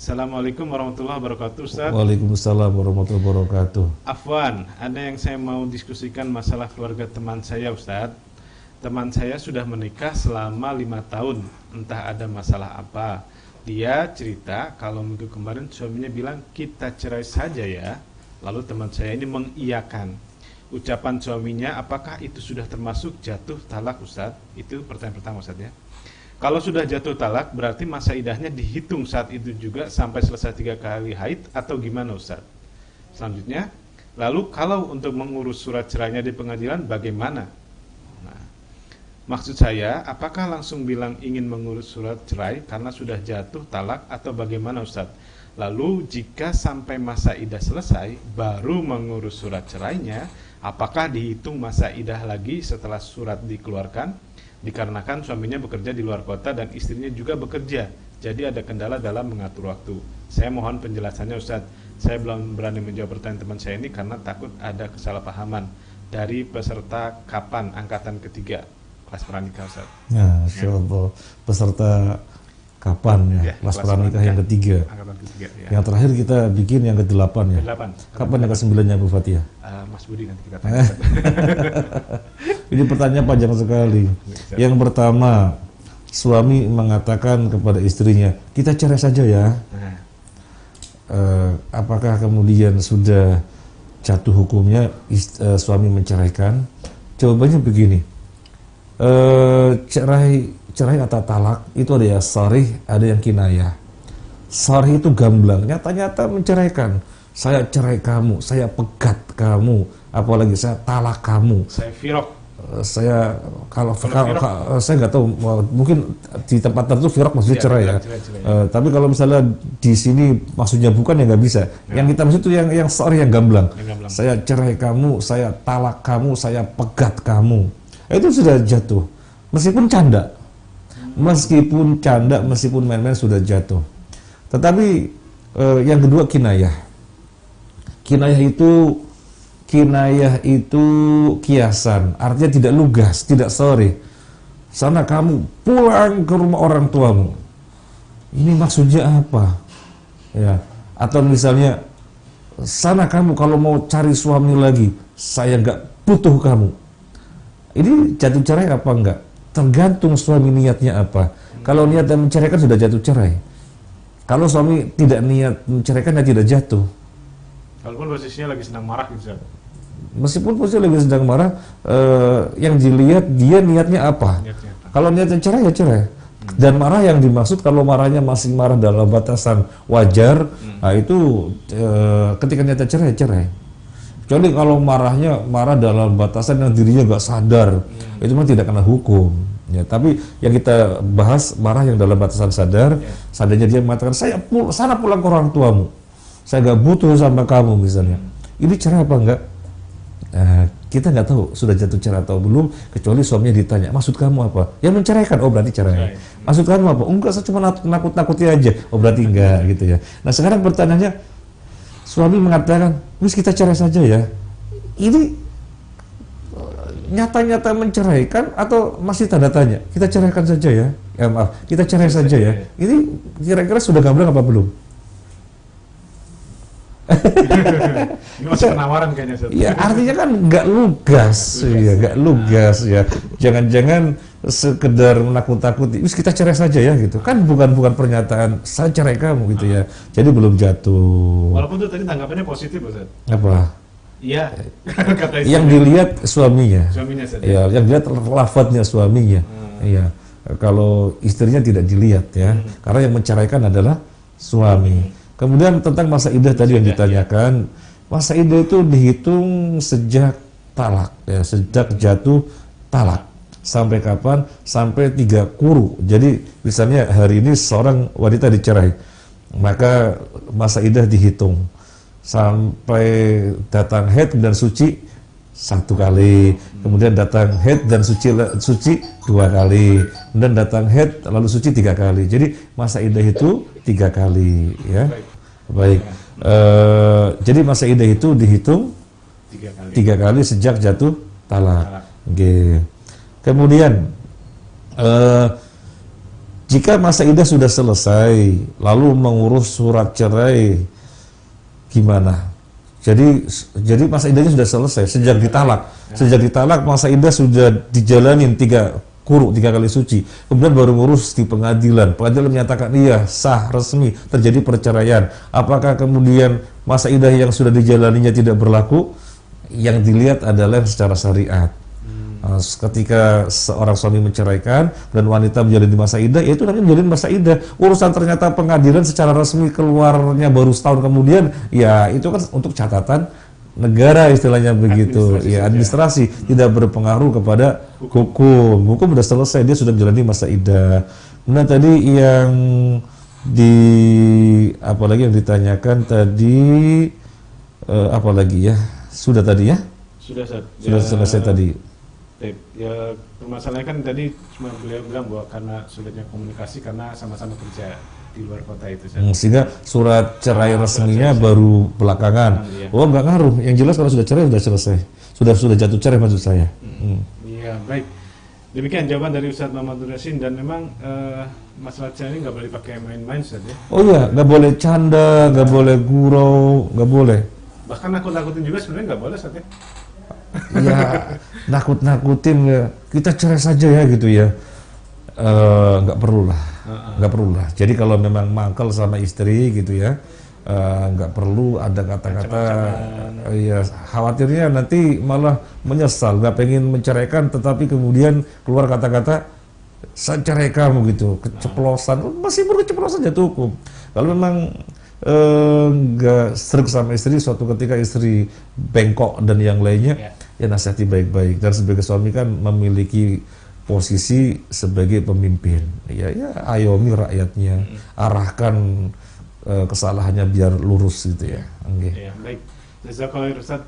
Assalamualaikum warahmatullahi wabarakatuh, Ustaz. Waalaikumsalam warahmatullahi wabarakatuh. Afwan, ada yang saya mau diskusikan masalah keluarga teman saya, Ustaz. Teman saya sudah menikah selama 5 tahun, entah ada masalah apa. Dia cerita kalau minggu kemarin suaminya bilang kita cerai saja ya. Lalu teman saya ini mengiyakan. Ucapan suaminya, apakah itu sudah termasuk jatuh talak, Ustaz? Itu pertanyaan pertama, Ustaz ya. Kalau sudah jatuh talak, berarti masa idahnya dihitung saat itu juga sampai selesai 3 kali haid atau gimana, Ustaz? Selanjutnya, lalu kalau untuk mengurus surat cerainya di pengadilan, bagaimana? Nah, maksud saya, apakah langsung bilang ingin mengurus surat cerai karena sudah jatuh talak atau bagaimana, Ustaz? Lalu jika sampai masa idah selesai, baru mengurus surat cerainya, apakah dihitung masa idah lagi setelah surat dikeluarkan? Dikarenakan suaminya bekerja di luar kota dan istrinya juga bekerja, jadi ada kendala dalam mengatur waktu. Saya mohon penjelasannya, Ustaz. Saya belum berani menjawab pertanyaan teman saya ini karena takut ada kesalahpahaman. Dari peserta kapan angkatan ketiga kelas pranikah, Ustaz? Ya, insyaallah. Peserta kapan ya? Kelas pranikah yang ketiga. Angkatan ketiga, ya. Yang terakhir kita bikin yang ke-8 ya. Kapan yang ke-9-nya Bu Fatia? Mas Budi nanti kita tanya. Ini pertanyaan panjang sekali. Yang pertama, suami mengatakan kepada istrinya, kita cerai saja ya. Apakah kemudian sudah jatuh hukumnya suami menceraikan? Jawabannya begini. Cerai atau talak itu ada ya sharih, ada yang kinayah. Sharih itu gamblang, nyata-nyata menceraikan. Saya cerai kamu, saya pegat kamu, apalagi saya talak kamu. Saya firok. Saya saya nggak tahu, mungkin di tempat tertentu firok maksudnya cerai ya. Tapi kalau misalnya di sini maksudnya bukan ya nggak bisa. Yang kita maksud itu yang sharih, yang gamblang. Saya cerai kamu, saya talak kamu, saya pegat kamu. Itu sudah jatuh. Meskipun canda, meskipun main-main sudah jatuh. Tetapi yang kedua kinayah. Kinayah itu kiasan, artinya tidak lugas, tidak sharih. Sana kamu pulang ke rumah orang tuamu. Ini maksudnya apa? Ya, atau misalnya sana kamu kalau mau cari suami lagi, saya nggak butuh kamu. Ini jatuh cerai apa enggak? Tergantung suami niatnya apa. Kalau niatnya menceraikan sudah jatuh cerai. Kalau suami tidak niat menceraikan, ya tidak jatuh. Walaupun posisinya lagi sedang marah gitu. Meskipun posisinya lagi sedang marah, yang dilihat dia niatnya apa. Kalau niatnya cerai ya cerai. Dan marah yang dimaksud kalau marahnya masih marah dalam batasan wajar, nah itu ketika niatnya cerai ya cerai. Kecuali kalau marah dalam batasan yang dirinya nggak sadar, itu memang tidak kena hukum. Ya, tapi yang kita bahas marah yang dalam batasan sadar, sadarnya dia mengatakan sana pulang ke orang tuamu, saya nggak butuh sama kamu misalnya. Ini cerai apa enggak? Kita nggak tahu sudah jatuh cerai atau belum, kecuali suaminya ditanya, maksud kamu apa? Ya menceraikan, oh berarti cerai. Maksud kamu apa? Enggak, saya cuma nakut-nakuti aja, oh berarti enggak gitu ya. Nah sekarang pertanyaannya, suami mengatakan, wis kita cerai saja ya. Ini nyata-nyata menceraikan atau masih tanda tanya? Kita ceraikan saja ya. Maaf, kita cerai saja ya. Ini kira-kira sudah gamblang apa belum? Ini masih penawaran kayaknya. Ya artinya kan nggak lugas, ya nggak lugas ya. Jangan-jangan sekedar menakut-takuti. Wis kita cerai saja ya gitu. Kan bukan pernyataan saya cerai kamu gitu ya. Jadi belum jatuh. Walaupun itu tadi tanggapannya positif, Ustaz. Apa? Iya. Yang dilihat suaminya. Suaminya saja. Ya, yang dilihat lafadznya suaminya. Iya. Kalau istrinya tidak dilihat ya. Karena yang menceraikan adalah suami. Kemudian tentang masa iddah tadi yang ditanyakan, masa iddah itu dihitung sejak talak, ya, sejak jatuh talak. Sampai kapan? Sampai 3 quru. Jadi misalnya hari ini seorang wanita dicerai, maka masa iddah dihitung sampai datang haid dan suci 1 kali, kemudian datang haid dan suci 2 kali, kemudian datang haid lalu suci 3 kali. Jadi masa iddah itu 3 kali ya. Baik. Jadi masa iddah itu dihitung 3 kali sejak jatuh talak. Kemudian Jika masa iddah sudah selesai, lalu mengurus surat cerai, gimana? Jadi masa iddahnya sudah selesai sejak ditalak. Sejak ditalak masa iddah sudah dijalanin 3 kali suci. Kemudian baru ngurus di pengadilan. Pengadilan menyatakan iya sah resmi terjadi perceraian. Apakah kemudian masa iddah yang sudah dijalaninya tidak berlaku? Yang dilihat adalah secara syariat. Ketika seorang suami menceraikan dan wanita menjalani masa iddah, ya itu nanti menjalani masa iddah. Urusan ternyata pengadilan secara resmi keluarnya baru setahun kemudian, ya itu kan untuk catatan negara istilahnya begitu. Ya administrasi tidak berpengaruh kepada hukum. Hukum sudah selesai, dia sudah menjalani masa iddah. Nah tadi yang apalagi yang ditanyakan tadi apalagi ya? Sudah tadi ya? Sudah selesai tadi. Ya permasalahannya kan tadi cuma beliau bilang bahwa karena sulitnya komunikasi karena sama-sama kerja di luar kota itu. Sehingga surat cerai resminya baru belakangan. Oh nggak ngaruh. Yang jelas kalau sudah cerai sudah selesai. Sudah jatuh cerai maksud saya. Iya baik. Demikian jawaban dari Ustadz Muhammad Yasin, dan memang masalah cerai ini nggak boleh pakai main-main Ustadz ya. Oh iya, nggak boleh canda, nggak boleh gurau, nggak boleh. Bahkan nakut-nakutin juga sebenarnya nggak boleh Ustadz ya. Ya nakut-nakutin ya, kita cerai saja ya gitu ya, nggak perlu lah. Jadi kalau memang mangkel sama istri gitu ya, nggak perlu ada kata-kata ya, khawatirnya nanti malah menyesal, nggak pengen menceraikan tetapi kemudian keluar kata-kata saya cerai kamu gitu, keceplosan, masih berkeceplosan jatuh hukum. Kalau memang nggak serik sama istri, suatu ketika istri bengkok dan yang lainnya, ya nasihati baik-baik. Dan sebagai suami kan memiliki posisi sebagai pemimpin, ya ayomi rakyatnya, arahkan kesalahannya biar lurus gitu ya. Baik, jazakallahu khairan Ustaz.